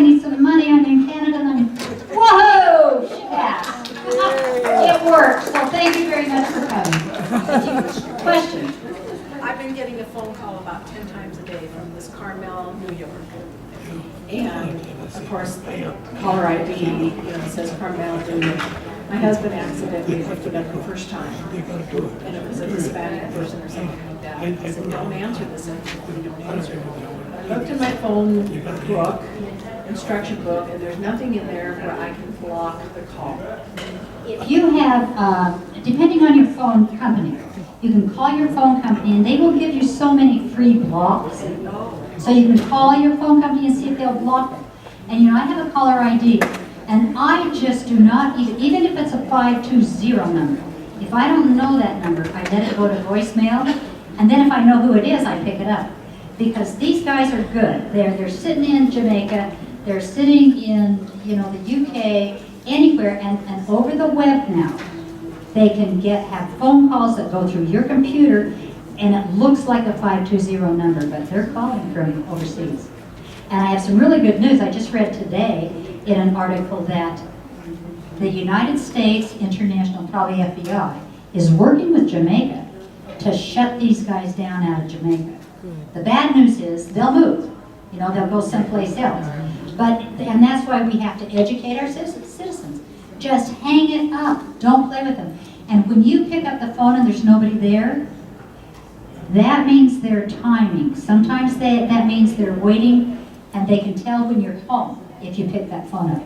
me some money. I'm in Canada. And I'm, whoa, she passed. It worked. So thank you very much for coming. Question? I've been getting a phone call about 10 times a day from this Carmel, New York. And of course, caller ID, says Carmel, New York. My husband accidentally hooked it up the first time. And it was a Hispanic person or something like that. I said, don't answer this. You don't answer it. I looked in my phone book, instruction book, and there's nothing in there where I can block the call. If you have, depending on your phone company, you can call your phone company and they will give you so many free blocks. So you can call your phone company and see if they'll block it. And I have a caller ID, and I just do not, even if it's a 520 number, if I don't know that number, I let it go to voicemail, and then if I know who it is, I pick it up. Because these guys are good. They're sitting in Jamaica, they're sitting in the UK, anywhere, and over the web now, they can have phone calls that go through your computer, and it looks like a 520 number, but they're calling from overseas. And I have some really good news. I just read today in an article that the United States International, probably FBI, is working with Jamaica to shut these guys down out of Jamaica. The bad news is they'll move. They'll go someplace else. And that's why we have to educate our citizens. Just hang it up. Don't play with them. And when you pick up the phone and there's nobody there, that means they're timing. Sometimes that means they're waiting, and they can tell when you're home if you pick that phone up.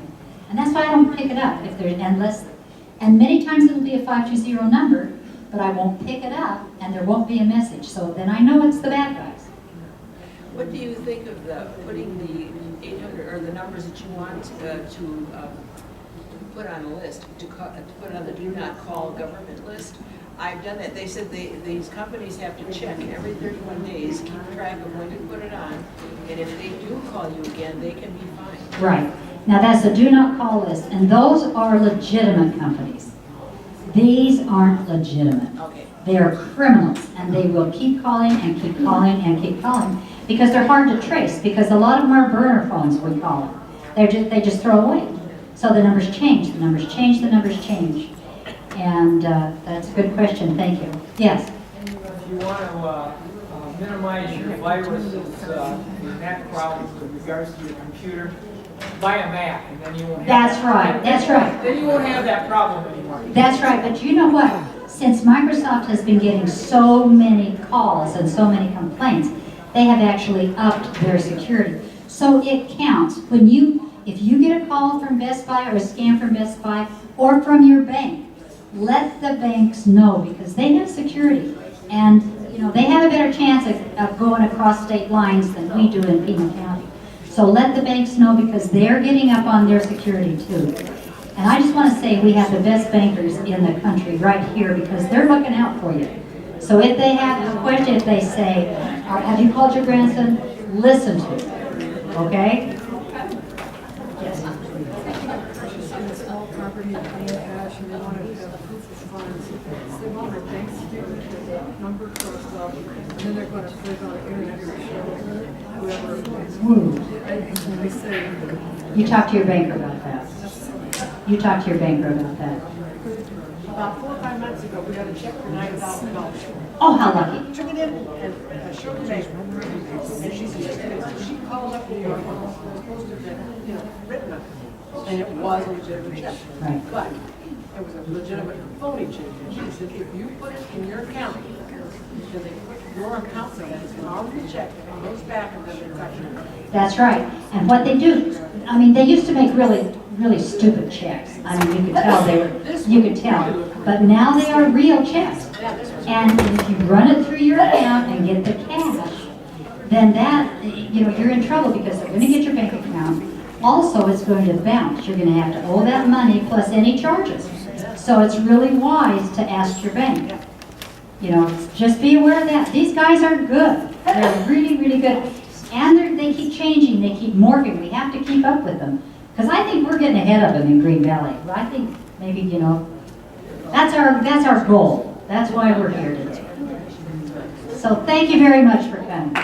And that's why I don't pick it up and many times it'll be a 520 number, but I won't pick it up and there won't be a message. So then I know it's the bad guys. What do you think of putting the 800 or the numbers that you want to put on a list, to put on the do not call government list? I've done that. They said these companies have to check every 31 days, keep track of when to put it on, and if they do call you again, they can be fined. Right. Now that's a do not call list, and those are legitimate companies. These aren't legitimate. Okay. They are criminals, and they will keep calling and keep calling and keep calling because they're hard to trace, because a lot of them are burner phones, we call them. They just throw away. So the numbers change, the numbers change, the numbers change. And that's a good question. Thank you. Yes? If you want to minimize your viruses, your net problems with regards to your computer, buy a Mac, and then you won't have That's right. That's right. Then you won't have that problem anymore. That's right. But you know what? Since Microsoft has been getting so many calls and so many complaints, they have actually upped their security. So it counts. If you get a call from Best Buy or a scam from Best Buy or from your bank, let the banks know, because they have security, and they have a better chance of going across state lines than we do in Pima County. So let the banks know, because they're getting up on their security too. And I just want to say we have the best bankers in the country right here, because they're looking out for you. So if they have a question, if they say, have you called your grandson? Listen to them, okay? Yes. Property and paying cash, and they want to have proof of funds. They want their bank statement, number crossed out, and then they're going to put it on the internet or show whoever it is. And they say, You talk to your banker about that. You talk to your banker about that. about 4 or 5 months ago, we got a check for $9,000. Oh, how lucky. Took it in and I showed the bank, and she said, she called up New York and was supposed to have written it. And it was a legitimate check. Right. But it was a legitimate phony check. And she said, if you put it in your account, then they put your account in it, it's already checked, and it goes back, and then they cut you. That's right. And what they do, they used to make really, really stupid checks. You could tell you could tell. But now they are real checks. And if you run it through your account and get the cash, then you're in trouble, because they're going to get your bank account. Also, it's going to bounce. You're going to have to owe that money plus any charges. So it's really wise to ask your bank. Just be aware of that. These guys are good. They're really, really good. And they keep changing. They keep morphing. We have to keep up with them. Because I think we're getting ahead of them in Green Valley. I think maybe, that's our goal. That's why we're here today. So thank you very much for coming.